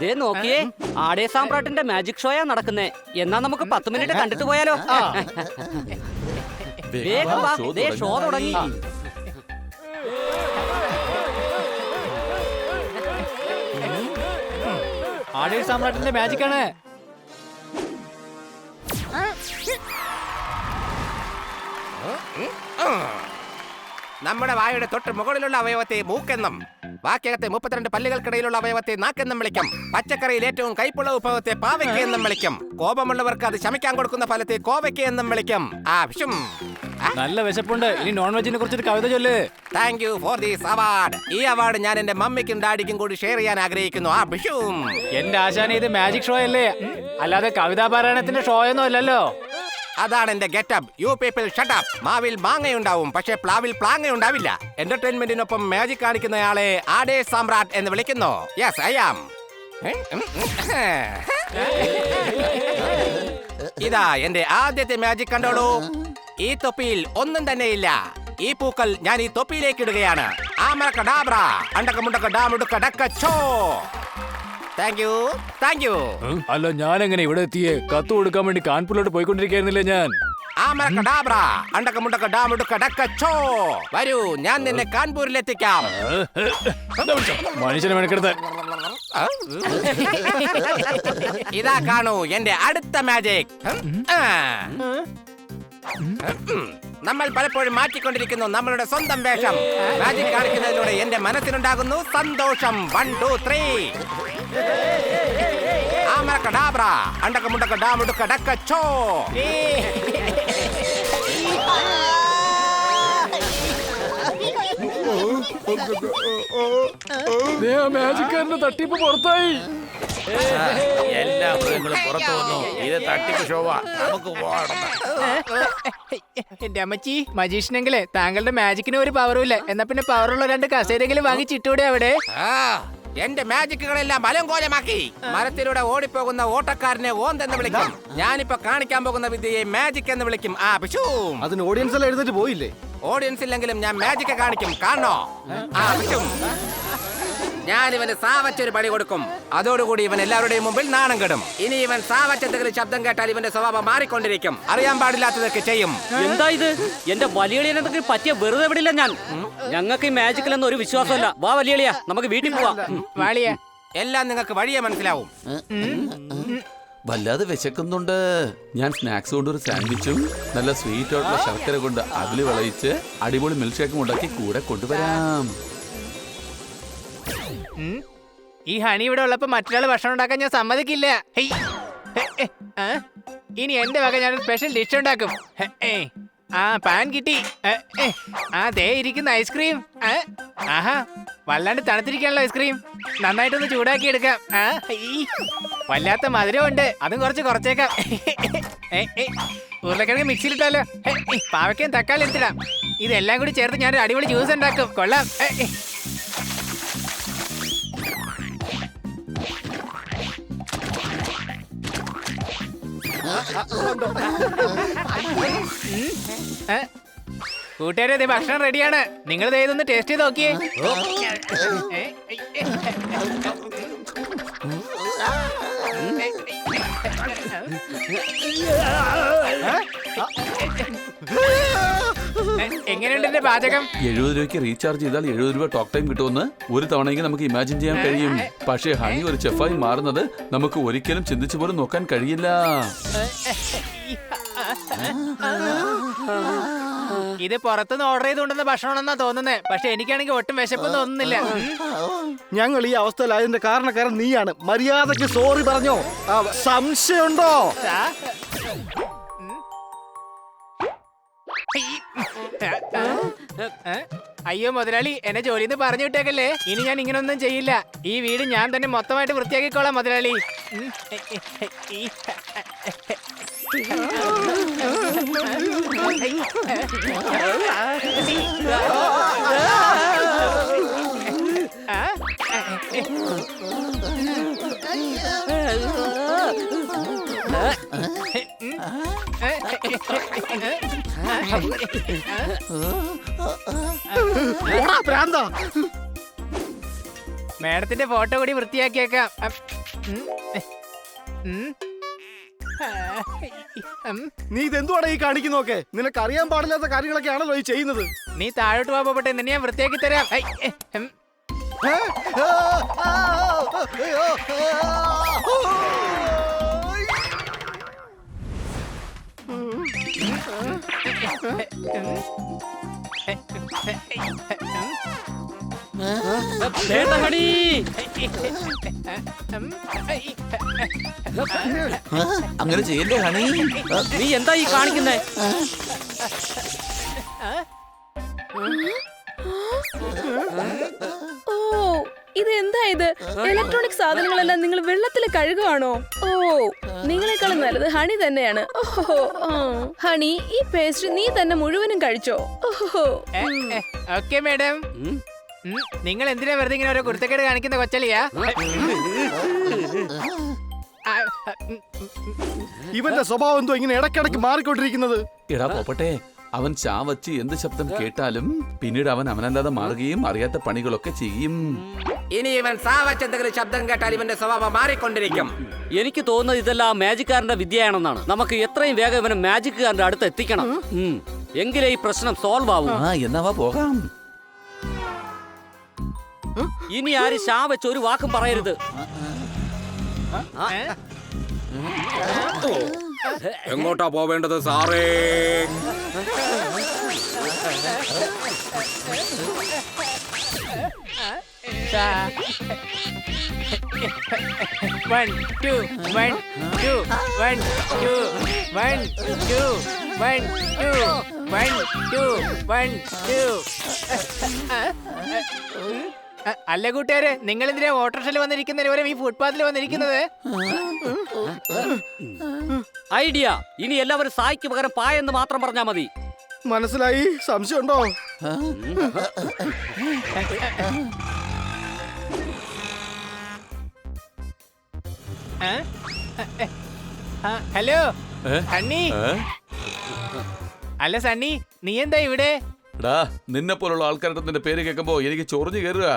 ദേ നോക്കിയേ, ആടേ സാമ്രാട്ടിന്റെ മാജിക് ഷോയാ നടക്കുന്നേ. എന്നാ നമുക്ക് 10 മിനിറ്റ് കണ്ടിട്ട് പോയാലോ? വേഗം വാ, ദേ ഷോ തുടങ്ങി. ആടേ സാമ്രാട്ടിന്റെ മാജിക് ആണ്. നമ്മുടെ വായുടെ തൊട്ട് മുകളിലുള്ള അവയവത്തെ മൂക്കെന്നും വാക്കകത്തെ 32 പല്ലുകൾക്കിടയിലുള്ള അവയവത്തെ നാക്കെന്നും വിളിക്കും. പച്ചക്കറിയിൽ ഏറ്റവും കൈപ്പുള്ള വിഭവത്തെ പാവയ്ക്ക എന്നും വിളിക്കും. കോപമുള്ളവർക്ക് അത് ശമിക്കാൻ കൊടുക്കുന്ന ഫലത്തെ കോവയ്ക്ക എന്നും വിളിക്കും. നല്ല വിശപ്പുണ്ട്. ഇനി നോൺ വെജിനെ കുറിച്ചൊരു കവിത ചൊല്ല്. Thank you for this award. ഈ അവാർഡ് ഞാൻ എന്റെ മമ്മിക്കും ഡാഡിക്കും കൂടി ഷെയർ ചെയ്യാൻ ആഗ്രഹിക്കുന്നു. എന്റെ ആശാനെ, ഇത് മാജിക് ഷോ അല്ലേ, അല്ലാതെ കവിതാ പാരായണത്തിന്റെ ഷോ ഒന്നും അല്ലല്ലോ. അതാണ് എന്റെ getup. You people shut up. മാവിൽ മാങ്ങയുണ്ടാവും, പക്ഷെ പ്ലാവിൽ പ്ലാങ്ങയുണ്ടാവില്ല. എന്റർടൈൻമെന്റിനൊപ്പം മാജിക് കാണിക്കുന്നയാളെ ആടേ സാമ്രാട്ട് എന്ന് വിളിക്കുന്നു. Yes, I am. ഇതാ എന്റെ ആദ്യത്തെ മാജിക്, കണ്ടോളൂ. ഈ തൊപ്പിയിൽ ഒന്നും തന്നെ ഇല്ല. ഈ പൂക്കൾ ഞാൻ ഈ തൊപ്പിയിലേക്ക് ഇടുകയാണ്. ആമറക്കഡാബ്ര, അണ്ടക്കമുണ്ടക്ക ഡാമുടുക്ക ഡക്ക ഛോ. Thank you, thank you. അല്ല, ഞാൻ എങ്ങനെ ഇവിടെ എത്തിയേ? കത്ത് കൊടുക്കാൻ വേണ്ടി കാൺപൂരിലോട്ട് പോയിക്കൊണ്ടിരിക്കുകയായിരുന്നില്ലേ ഞാൻ. ആമറക്കഡാബ്ര, അണ്ടക്കമുണ്ടക്ക ഡാമുടുക്ക ഡക്ക ഛോ. വരൂ, ഞാൻ നിന്നെ കാൺപൂരിലെത്തിക്കാം. മനുഷ്യനെ മെനക്കെടുത്ത്. ഇതാ കാണൂ എന്റെ അടുത്ത മാജിക്. നമ്മൾ പലപ്പോഴും മാറ്റിക്കൊണ്ടിരിക്കുന്നു നമ്മളുടെ സ്വന്തം വേഷം. മാജിക് കാണിക്കുന്നതിലൂടെ എന്റെ മനസ്സിനുണ്ടാകുന്നു സന്തോഷം. 1 2 3. ആമറക്കഡാബ്ര, അണ്ടക്കമുണ്ടക്ക ഡാമുടുക്ക ഡക്ക ഛോ. മാജിക്കാരന്റെ തട്ടിപ്പ് പുറത്തായി. എല്ലാ മൃഗങ്ങളും പുറത്തു വന്നു. ഇത് തട്ടിപ്പ് ഷോവാ, നമുക്ക് പോകണം. എന്റെ അമ്മച്ചി, മജീഷ്യനെങ്കിലേ താങ്കളുടെ മാജിക്കിന് ഒരു പവറും ഇല്ല. എന്നാ പിന്നെ പവറുള്ള 2 കസേരയെങ്കിലും വാങ്ങിച്ചിട്ടൂടെ അവിടെ? എന്റെ മാജിക്കുകളെല്ലാം അലങ്കോലമാക്കി. മരത്തിലൂടെ ഓടിപ്പോകുന്ന ഓട്ടക്കാരനെ ഓന്തെന്ന് വിളിക്കും. ഞാനിപ്പോ കാണിക്കാൻ പോകുന്ന വിദ്യയെ മാജിക് എന്ന് വിളിക്കും. അതിന് ഓഡിയൻസ് എല്ലാം എഴുന്നേറ്റ് പോയില്ലേ? ഓഡിയൻസ് ഇല്ലെങ്കിലും ഞാൻ മാജിക് കാണിക്കും. കാണോ? ഞാൻ ഇവന് സാവച്ചൊരു പണി കൊടുക്കും. അതോടുകൂടി ഇവൻ എല്ലാവരുടെയും മുമ്പിൽ നാണം കെടും. ഇനി ഇവൻ സാവച്ചെന്തെങ്കിലും ശബ്ദം കേട്ടാൽ ഇവന്റെ സ്വഭാവം മാറിക്കൊണ്ടിരിക്കും. അറിയാൻ പാടില്ലാത്തതൊക്കെ ചെയ്യും. എന്താ ഇത്? എന്റെ വലിയളിയെന്തെങ്കിലും പറ്റിയ വെറുതെ വിടില്ല ഞാൻ. ഞങ്ങൾക്ക് ഈ മാജിക്കിലൊന്നും ഒരു വിശ്വാസമല്ല. വാ വലിയളിയാ, നമുക്ക് വീട്ടിൽ പോവാം. വാളിയ, എല്ലാം നിങ്ങൾക്ക് വഴിയെ മനസ്സിലാവും. വല്ലാതെ വിശക്കുന്നുണ്ട്. ഞാൻ സ്നാക്സ് കൊണ്ട് ഒരു സാൻഡ്വിച്ചും നല്ല സ്വീറ്റ് ആയിട്ടുള്ള ശർക്കര കൊണ്ട് അവില് വിളയിച്ച് അടിപൊളി മിൽക്ക് ഷേക്കും ഉണ്ടാക്കി കൂടെ കൊണ്ടുവരാം. ഈ ഹണി ഇവിടെ ഉള്ളപ്പോ മറ്റൊരാൾ ഭക്ഷണം ഉണ്ടാക്കാൻ ഞാൻ സമ്മതിക്കില്ല. ഇനി എന്റെ വക ഞാനൊരു സ്പെഷ്യൽ ഡിഷ് ഉണ്ടാക്കും. പാൻ കിട്ടി. ദേ ഇരിക്കുന്ന ഐസ്ക്രീം. ആഹാ, വല്ലാണ്ട് തണുത്തിരിക്കാനുള്ള ഐസ്ക്രീം. നന്നായിട്ടൊന്ന് ചൂടാക്കി എടുക്കാം. വല്ലാത്ത മധുരം ഉണ്ട്, അതും കുറച്ചേക്കാം. ഉരുളക്കിഴങ്ങ് മിക്സിയിലിട്ടാലോ? പാവയ്ക്കയും തക്കാളി എടുത്തിടാം. ഇതെല്ലാം കൂടി ചേർത്ത് ഞാനൊരു അടിപൊളി ജ്യൂസ് ഉണ്ടാക്കും. കൊള്ളാം. കൂട്ടുകാരെ, ഇത് ഭക്ഷണം റെഡിയാണ്. നിങ്ങൾ ഇതൊന്ന് ടേസ്റ്റ് ചെയ്ത് നോക്കിയേ. എങ്ങനെയുണ്ട് എന്റെ പാചകം? 70 രൂപയ്ക്ക് റീചാർജ് ചെയ്താൽ 70 രൂപ ടോക്ക് ടൈം കിട്ടുമെന്ന് ഒരു തവണയെങ്കിൽ നമുക്ക് ഇമാജിൻ ചെയ്യാൻ കഴിയും. പക്ഷേ ഹണി ഒരു ചെഫായി മാറുന്നത് നമുക്ക് ഒരിക്കലും ചിന്തിച്ചു പോലും നോക്കാൻ കഴിയില്ല. ഇത് പുറത്തുനിന്ന് ഓർഡർ ചെയ്തുകൊണ്ടുവന്ന ഭക്ഷണമെന്നാ തോന്നുന്നത്. പക്ഷെ എനിക്കാണെങ്കിൽ ഒട്ടും വിശപ്പ് തോന്നുന്നില്ല. ഞങ്ങൾ ഈ അവസ്ഥയിലായതിന്റെ കാരണക്കാരൻ നീയാണ്. മര്യാദക്ക് സോറി പറഞ്ഞോ? സംശയമുണ്ടോ? അയ്യോ മുതലാളി, എന്നെ ജോലിന്ന് പറഞ്ഞു വിട്ടേക്കല്ലേ. ഇനി ഞാൻ ഇങ്ങനൊന്നും ചെയ്യില്ല. ഈ വീട് ഞാൻ തന്നെ മൊത്തമായിട്ട് വൃത്തിയാക്കിക്കോളാം മുതലാളി. മാഡത്തിന്റെ ഫോട്ടോ കൂടി വൃത്തിയാക്കിയേക്കാം. നീ ഇതെന്തുവാണ് ഈ കാണിക്കുന്നൊക്കെ? നിനക്ക് അറിയാൻ പാടില്ലാത്ത കാര്യങ്ങളൊക്കെ ആണല്ലോ ഈ ചെയ്യുന്നത്. നീ താഴോട്ട് പോകട്ടെ, നിന്നെ ഞാൻ വൃത്തിയാക്കി തരാം. ഏ? വേണ്ട ഹണി. അങ്ങനെ ചെയ്യല്ലേ ഹണി. നീ എന്താ ഈ കാണിക്കുന്നേ? ഓ ഇത് എന്താ ഇത്? ഇലക്ട്രോണിക് സാധനങ്ങളെല്ലാം നിങ്ങൾ വെള്ളത്തിൽ കഴുകുവാണോ? ഓ നിങ്ങളെക്കാളും നല്ലത് ഹണി തന്നെയാണ്. ഓഹോ ഹണി, ഈ പേസ്ട്രി നീ തന്നെ മുഴുവനും കഴിച്ചോ? ഓഹോ ഓക്കെ മാഡം. നിങ്ങൾ എന്തിനാ വെറുതെ ഇങ്ങനെ ഓരോ കുരുത്തക്കേട് കാണിക്കുന്ന കൊച്ചളിയാ? ഇവന്റെ സ്വഭാവം എന്തോ ഇങ്ങനെ ഇടയ്ക്കിടയ്ക്ക് മാറിക്കൊണ്ടിരിക്കുന്നത്? എടാ പോപ്പട്ടെ, അവൻ ചാവച്ച് എന്ത് ശബ്ദം കേട്ടാലും പിന്നീട് അവൻ അവനല്ലാതെ മാറുകയും അറിയാത്ത പണികളൊക്കെ ചെയ്യും. ഇനി ഇവൻ സാവച്ചെന്തെങ്കിലും ശബ്ദം കേട്ടാൽ ഇവന്റെ സ്വഭാവം മാറിക്കൊണ്ടിരിക്കും. എനിക്ക് തോന്നുന്നത് ഇതെല്ലാം മാജിക്കാരന്റെ വിദ്യയാണെന്നാണ്. നമുക്ക് എത്രയും വേഗം ഇവനെ മാജിക്കാരന്റെ അടുത്ത് എത്തിക്കണം. എങ്കിലേ ഈ പ്രശ്നം സോൾവ് ആവും. എന്നാ പോകാം. ഇനി ആരും ഷാ വെച്ച് ഒരു വാക്കും പറയരുത്. എങ്ങോട്ടാ പോവേണ്ടത് സാറേ? അല്ല കൂട്ടുകാരെ, നിങ്ങൾ എന്തിനാ ഓട്ടോറിക്ഷയിൽ വന്നിരിക്കുന്നവരെ ഈ ഫുട്പാത്തിൽ വന്നിരിക്കുന്നത്? ഐഡിയ. ഇനി എല്ലാവരും സായിക്ക് പകരം പായെന്ന് മാത്രം പറഞ്ഞാ മതി. മനസ്സിലായി. സംശയമുണ്ടോ? ഹലോ സണ്ണി. അല്ല സണ്ണി, നീ എന്താ ഇവിടെ? എടാ, നിന്നെ പോലുള്ള ആൾക്കാരുടെ നിന്റെ പേര് കേൾക്കുമ്പോ എനിക്ക് ചൊറിഞ്ഞു കയറുക.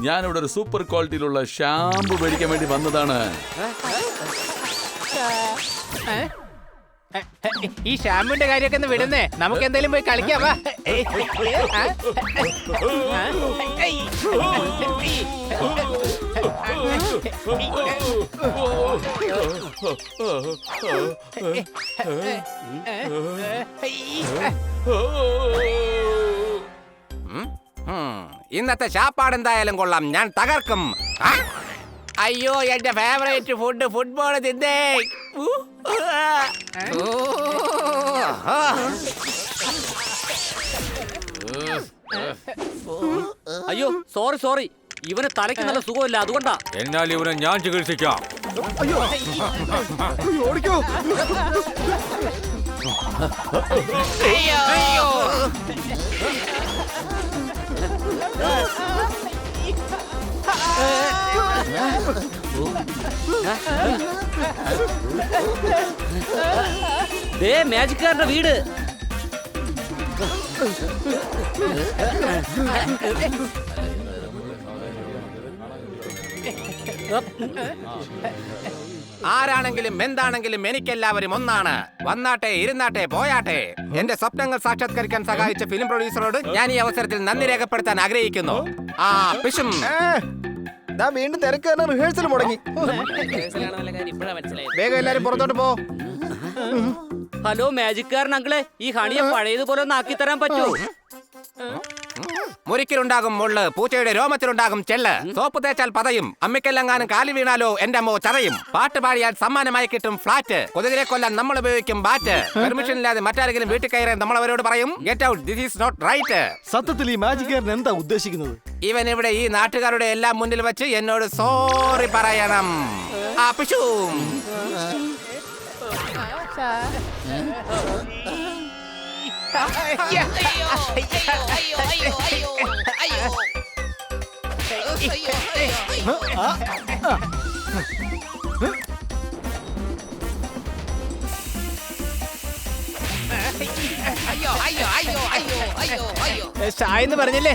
ഞാനിവിടെ ഒരു സൂപ്പർ ക്വാളിറ്റിയിലുള്ള ഷാമ്പു മേടിക്കാൻ വേണ്ടി വന്നതാണ്. ഈ ഷാമ്പുവിന്റെ കാര്യമൊക്കെ ഒന്ന് വിടുന്നേ, നമുക്ക് എന്തായാലും പോയി കളിക്കാം. വാ. ഇന്നത്തെ ശാപ്പാട് എന്തായാലും കൊള്ളാം. ഞാൻ തകർക്കും. അയ്യോ, എന്റെ ഫേവറേറ്റ് ഫുഡ് ഫുട്ബോൾ തിന്നേ. അയ്യോ സോറി സോറി, ഇവന് തലയ്ക്ക് നല്ല സുഖമില്ല, അതുകൊണ്ടാ. എന്നാൽ ഇവനെ ഞാൻ ചികിത്സിക്കാം. അയ്യോ ഓടിക്കോ. ദേ മാജിക്കാരന്റെ വീട്. ആരാണെങ്കിലും എന്താണെങ്കിലും എനിക്കെല്ലാവരും ഒന്നാണ്. വന്നാട്ടെ, ഇരുന്നാട്ടെ, പോയാട്ടെ. എന്റെ സ്വപ്നങ്ങൾ സാക്ഷാത്കരിക്കാൻ സഹായിച്ച ഫിലിം പ്രൊഡ്യൂസറോട് ഞാൻ ഈ അവസരത്തിൽ നന്ദി രേഖപ്പെടുത്താൻ ആഗ്രഹിക്കുന്നു. പിശും വീണ്ടും തിരക്ക് തന്നെ റിഹേഴ്സൽ മുടങ്ങി. വേഗം എല്ലാരും പുറത്തോട്ട് പോ. ഹലോ മാജിക്കാരൻ അങ്കിളെ, ഈ ഹണിയെ പഴയതുപോലെ ഒന്ന് ആക്കി തരാൻ പറ്റുമോ? മുരിക്കിലുണ്ടാകും മുള്ള്, പൂച്ചയുടെ രോമത്തിലുണ്ടാകും ചെള്ള്. സോപ്പ് തേച്ചാൽ പതയും, അമ്മിക്കെല്ലെങ്ങാനും കാലി വീണാലോ എന്റെ അമ്മോ ചതയും. പാട്ട് പാടിയാൽ സമ്മാനമായി കിട്ടും ഫ്ലാറ്റ്. കൊതുകിനെ കൊല്ലാൻ നമ്മൾ ഉപയോഗിക്കും ബാറ്റ്. പെർമിഷൻ ഇല്ലാതെ മറ്റാരെങ്കിലും വീട്ടിൽ കയറാൻ നമ്മൾ അവരോട് പറയും get out, this is not right. സത്യത്തിൽ ഈ മാജിക്കാരൻ എന്താ ഉദ്ദേശിക്കുന്നത്? ഇവൻ ഇവിടെ ഈ നാട്ടുകാരുടെ എല്ലാം മുന്നിൽ വെച്ച് എന്നോട് സോറി പറയണം. പിശും സായെന്ന് പറഞ്ഞില്ലേ?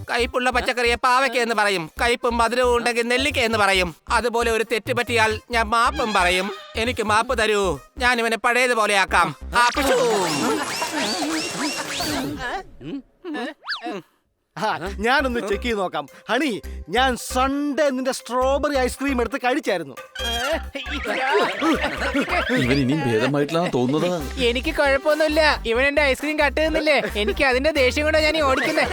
കയ്പുള്ള പച്ചക്കറിയെ പാവയ്ക്ക എന്ന് പറയും. കയ്പും മധുരവും ഉണ്ടെങ്കിൽ നെല്ലിക്ക എന്ന് പറയും. അതുപോലെ ഒരു തെറ്റ് പറ്റിയാൽ ഞാൻ മാപ്പും പറയും. എനിക്ക് മാപ്പ് തരൂ, ഞാൻ ഇവനെ പഴയതുപോലെ ആക്കാം. ഞാനൊന്ന് ചെക്ക് ചെയ്ത് നോക്കാം. ഹണി, ഞാൻ സൺഡേ നിന്റെ സ്ട്രോബെറി ഐസ്ക്രീം എടുത്ത് കഴിച്ചായിരുന്നു. ഇവൻ ഇനിയും ഭേദമായിട്ടില്ല തോന്നുന്നത്. എനിക്ക് കുഴപ്പമൊന്നുമില്ല. ഇവൻ എന്റെ ഐസ്ക്രീം കട്ട് തന്നില്ലേ, എനിക്ക് അതിന്റെ ദേഷ്യം കൊണ്ടാ ഞാൻ ഓടിക്കുന്നേ.